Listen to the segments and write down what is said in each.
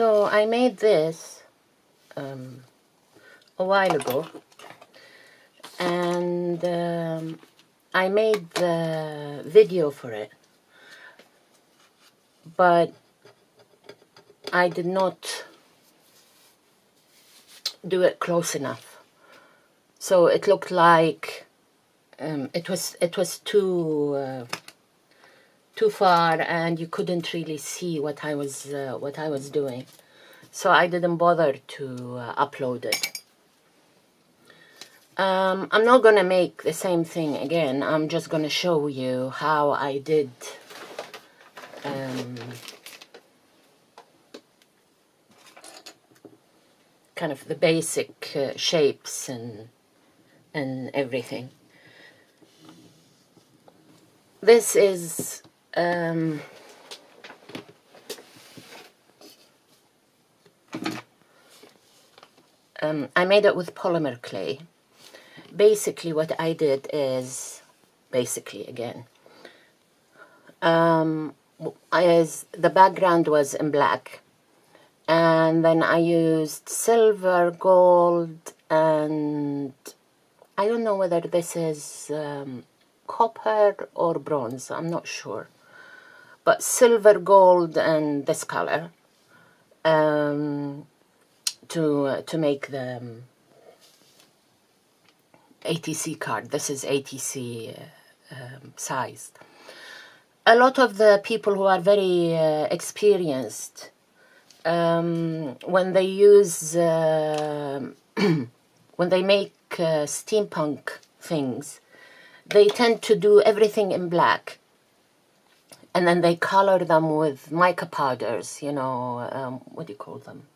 So I made this a while ago, and I made the video for it, but I did not do it close enough. So it looked like it was too far, and you couldn't really see what I was doing. So I didn't bother to upload it. I'm not gonna make the same thing again. I'm just gonna show you how I did kind of the basic shapes and everything. This is I made it with polymer clay. Basically what I did is, the background was in black, and then I used silver, gold, and I don't know whether this is copper or bronze, I'm not sure, but silver, gold, and this color to make the ATC card. This is ATC sized. A lot of the people who are very experienced, when they use when they make steampunk things, they tend to do everything in black, and then they color them with mica powders, you know, what do you call them?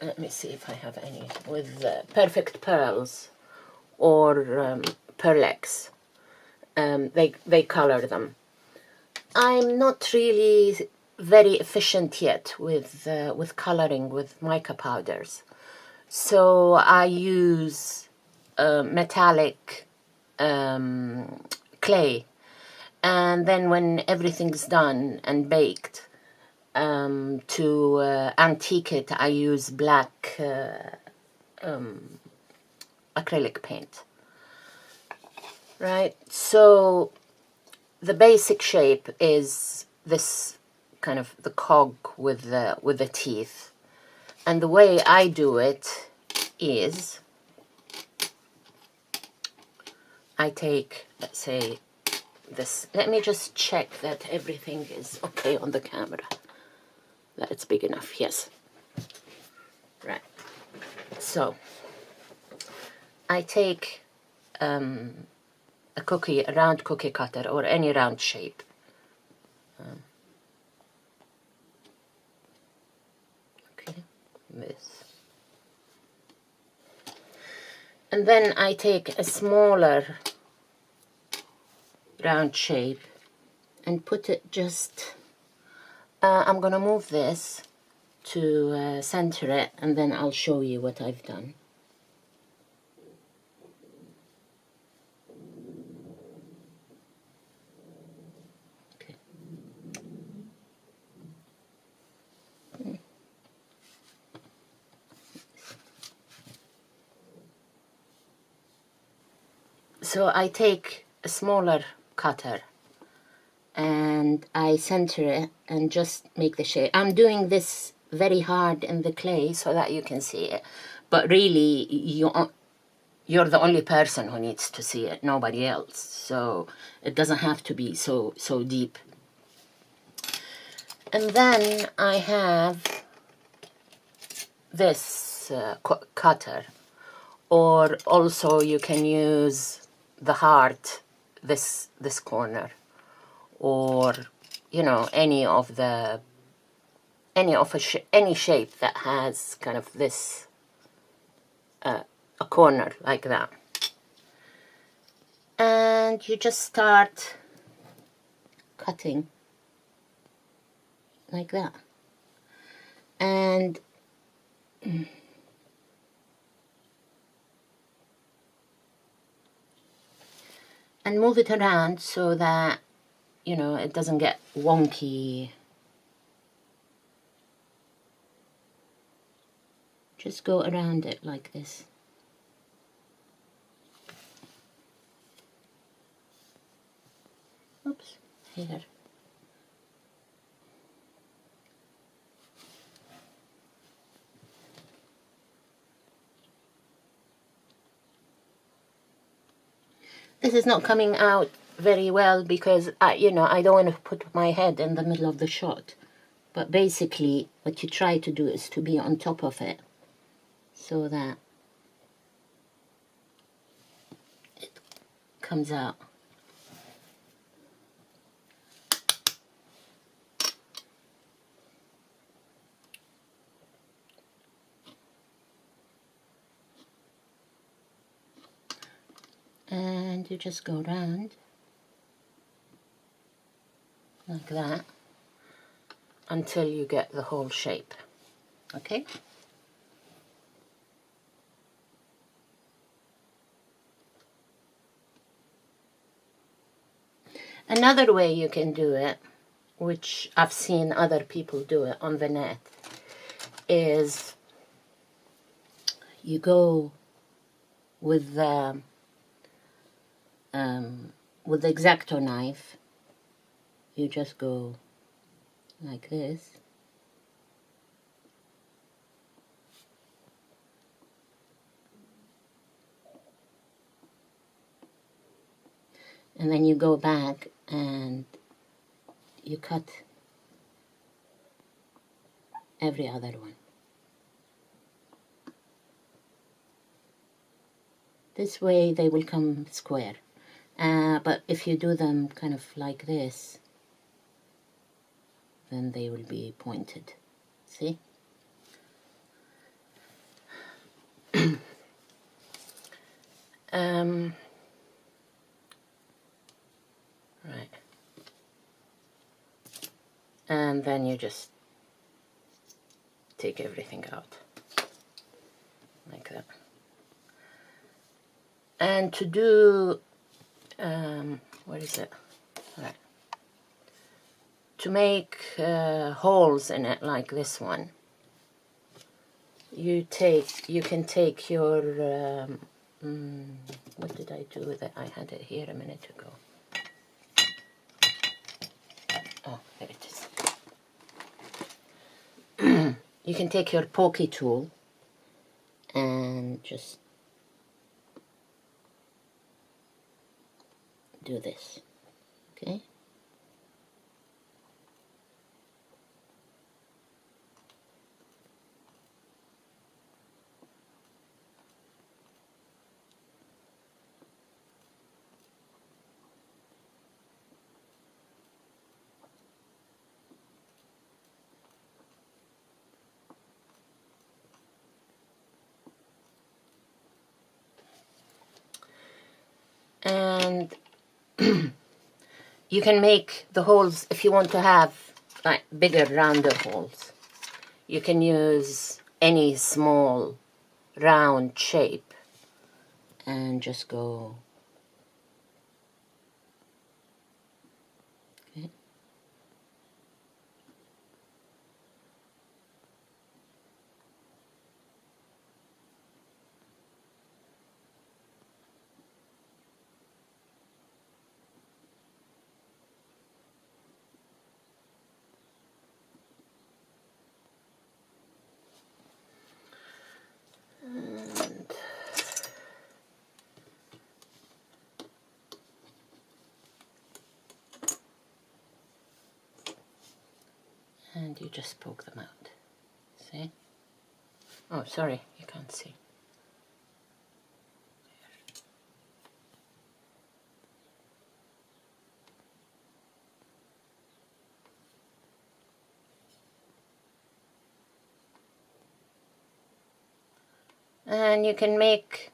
Let me see if I have any, with perfect pearls or Pearlex. They color them. I'm not really very efficient yet with coloring with mica powders, so I use metallic clay, and then when everything's done and baked, to antique it, I use black acrylic paint. Right, so the basic shape is this kind of the cog with the teeth, and the way I do it is I take, let's say, this. Let me just check that everything is okay on the camera. That it's big enough, yes. Right. So I take a round cookie cutter or any round shape. Okay, this. And then I take a smaller round shape and put it just, I'm gonna move this to center it, and then I'll show you what I've done. Okay. So I take a smaller cutter and I center it and just make the shape. I'm doing this very hard in the clay so that you can see it, but really you're the only person who needs to see it, nobody else, so it doesn't have to be so deep. And then I have this cutter, or also you can use the heart, this corner, or you know, any shape that has kind of this a corner like that, and you just start cutting like that, and move it around so that you know, it doesn't get wonky. Just go around it like this. Oops, here. This is not coming out very well because, you know, I don't want to put my head in the middle of the shot. But basically, what you try to do is to be on top of it so that it comes out. And you just go around like that until you get the whole shape, okay? Another way you can do it, which I've seen other people do it on the net, is you go with the X-Acto knife, you just go like this, and then you go back and you cut every other one. This way they will come square. But if you do them kind of like this, then they will be pointed. See? Right. And then you just take everything out like that. And to do, what is it? Right. To make holes in it like this one, you can take your, what did I do with it? I had it here a minute ago. Oh, there it is. You can take your pokey tool and just do this, okay? And you can make the holes, if you want to have like bigger, rounder holes, you can use any small round shape and just go, okay. And you just poke them out, see? Oh, sorry, you can't see. And you can make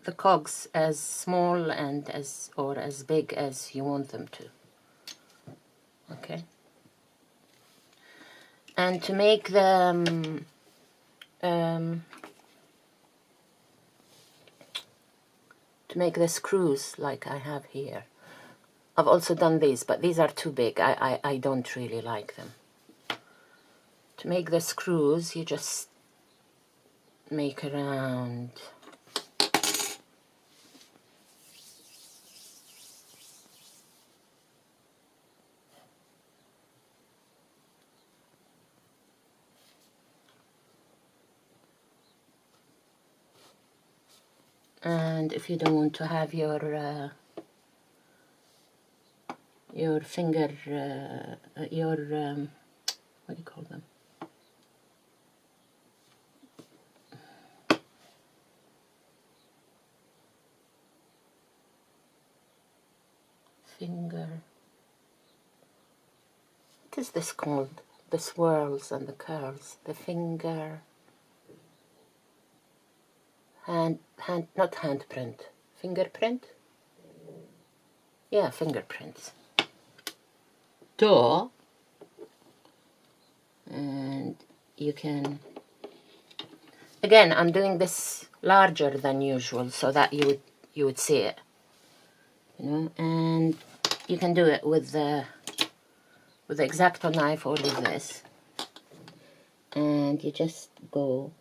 the cogs as small and or as big as you want them to, okay? And to make the screws like I have here, I've also done these, but these are too big. I don't really like them. To make the screws, you just make around and if you don't want to have your finger, what do you call them? Finger. What is this called? The swirls and the curls. The finger. Not handprint. Fingerprint? Yeah, fingerprints. Door. And you can, again, I'm doing this larger than usual so that you would see it, you know. And you can do it with the X-Acto knife or with this, and you just go,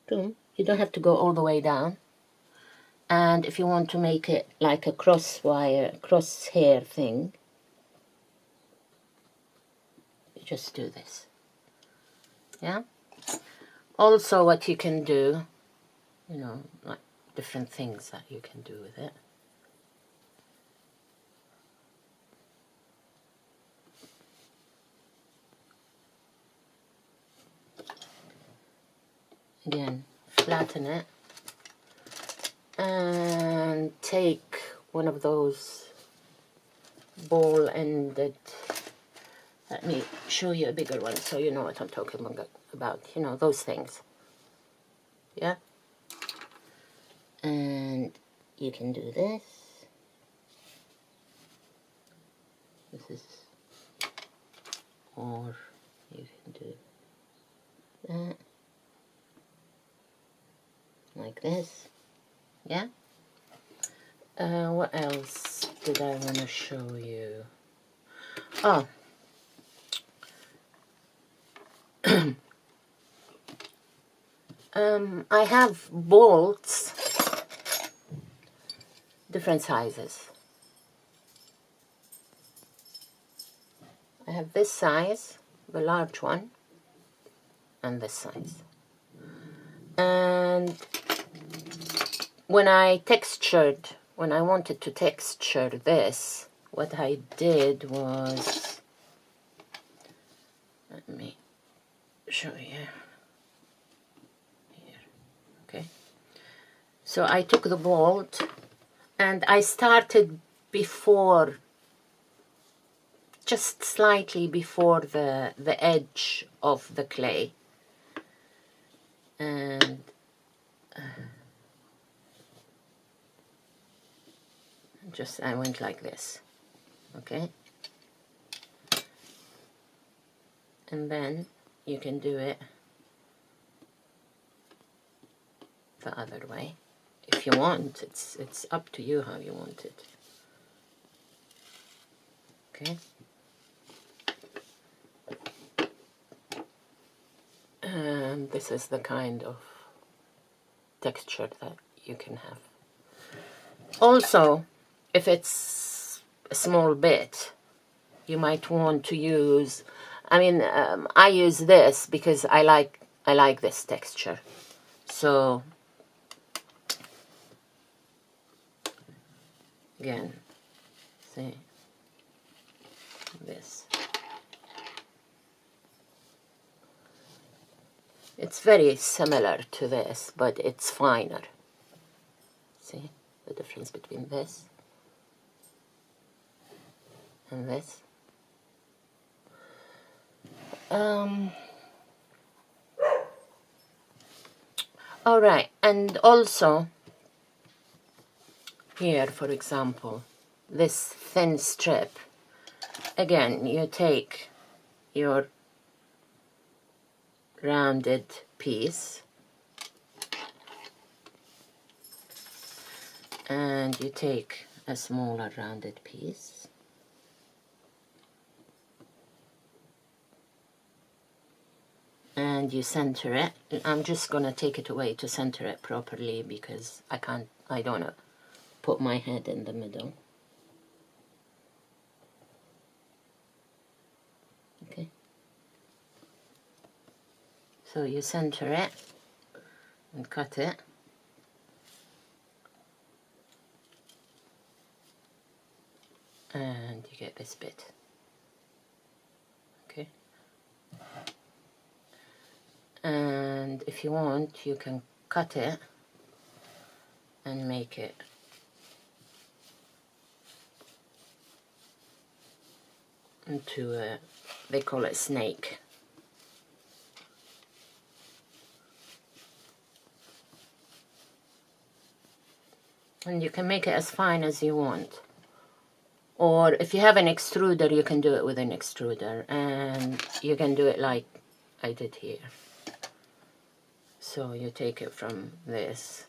boom. You don't have to go all the way down. And if you want to make it like a crosshair thing, you just do this. Yeah. Also, what you can do, you know, like different things that you can do with it. Again, flatten it and take one of those ball-ended, let me show you a bigger one so you know what I'm talking about, you know, those things. Yeah? And you can do this. This is, or you can do that. Like this. Yeah? What else did I want to show you? Oh. I have bolts, different sizes. I have this size, the large one, and this size. And when I wanted to texture this, what I did was, let me show you here. Okay, so I took the bolt and I started before, just slightly before the edge of the clay, and I went like this, okay? And then you can do it the other way if you want. It's up to you how you want it. Okay? And this is the kind of texture that you can have. Also, if it's a small bit, you might want to use, I mean, I use this because I like this texture. So, again, see, this. It's very similar to this, but it's finer. See the difference between this and this? All right, and also here, for example, this thin strip. Again, you take your rounded piece and you take a smaller rounded piece. And you center it. I'm just gonna take it away to center it properly because I don't wanna put my head in the middle. Okay. So you center it and cut it. And you get this bit. Okay. And if you want, you can cut it and make it into a, they call it snake. And you can make it as fine as you want. Or if you have an extruder, you can do it with an extruder. And you can do it like I did here. So you take it from this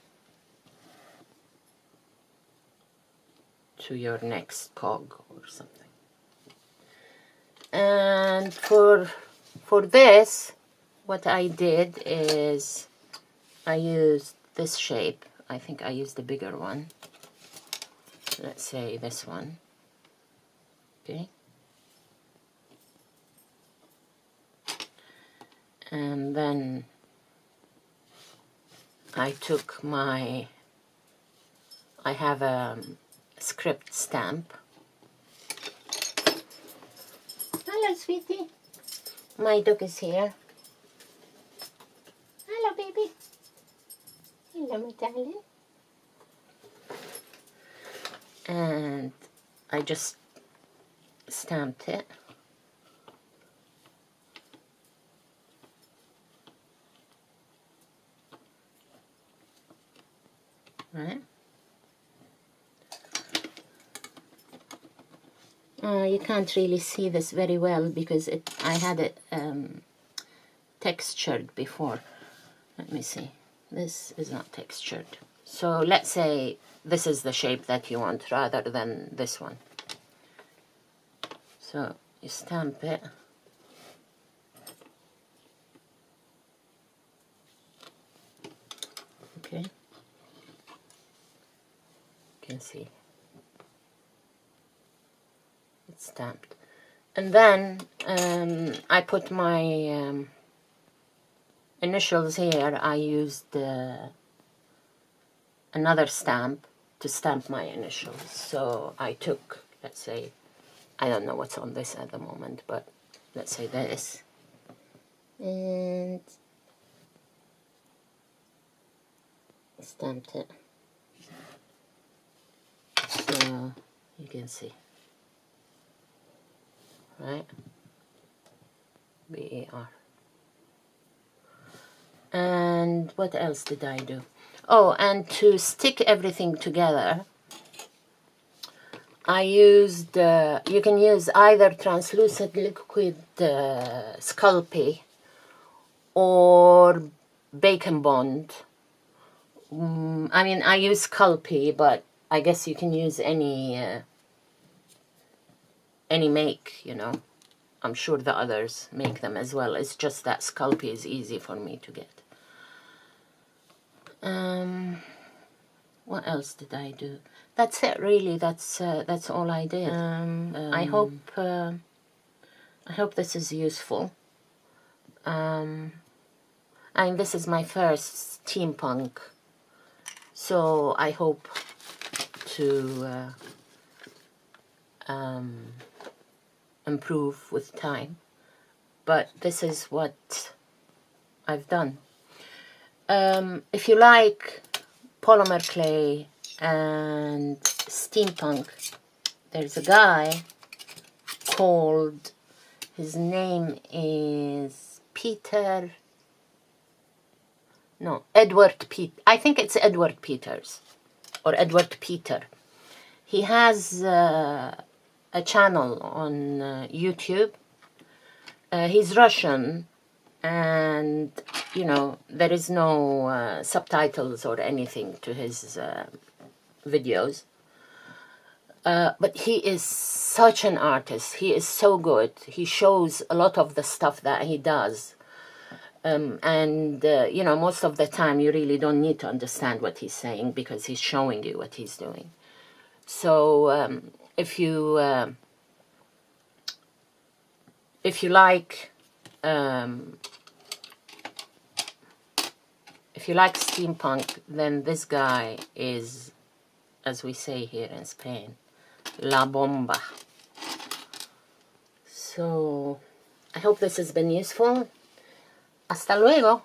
to your next cog or something. And for this, what I did is I used this shape. I think I used the bigger one. Let's say this one. Okay. And then I took I have a script stamp. Hello, sweetie. My dog is here. Hello, baby. Hello, my darling. And I just stamped it. Right. You can't really see this very well because I had it textured before. Let me see. This is not textured. So let's say this is the shape that you want rather than this one. So you stamp it. Okay. You can see. It's stamped. And then I put my initials here. I used another stamp to stamp my initials. So I took, let's say, I don't know what's on this at the moment, but let's say this. And stamped it. So you can see. Right? B-A-R. And what else did I do? Oh, and to stick everything together, I used, you can use either translucent liquid Sculpey or Bacon Bond. I mean, I use Sculpey, but I guess you can use any make, you know. I'm sure the others make them as well. It's just that Sculpey is easy for me to get. What else did I do? That's it, really. That's all I did. I hope this is useful. I mean, this is my first steampunk, so I hope to improve with time. But this is what I've done. If you like polymer clay and steampunk, there's a guy called, his name is I think it's Edward Peters or Edward Peter. He has a channel on YouTube. He's Russian, and you know, there is no subtitles or anything to his videos, But he is such an artist. He is so good. He shows a lot of the stuff that he does. You know, most of the time you really don't need to understand what he's saying because he's showing you what he's doing. So if you like steampunk, then this guy is, as we say here in Spain, la bomba. So I hope this has been useful. Hasta luego.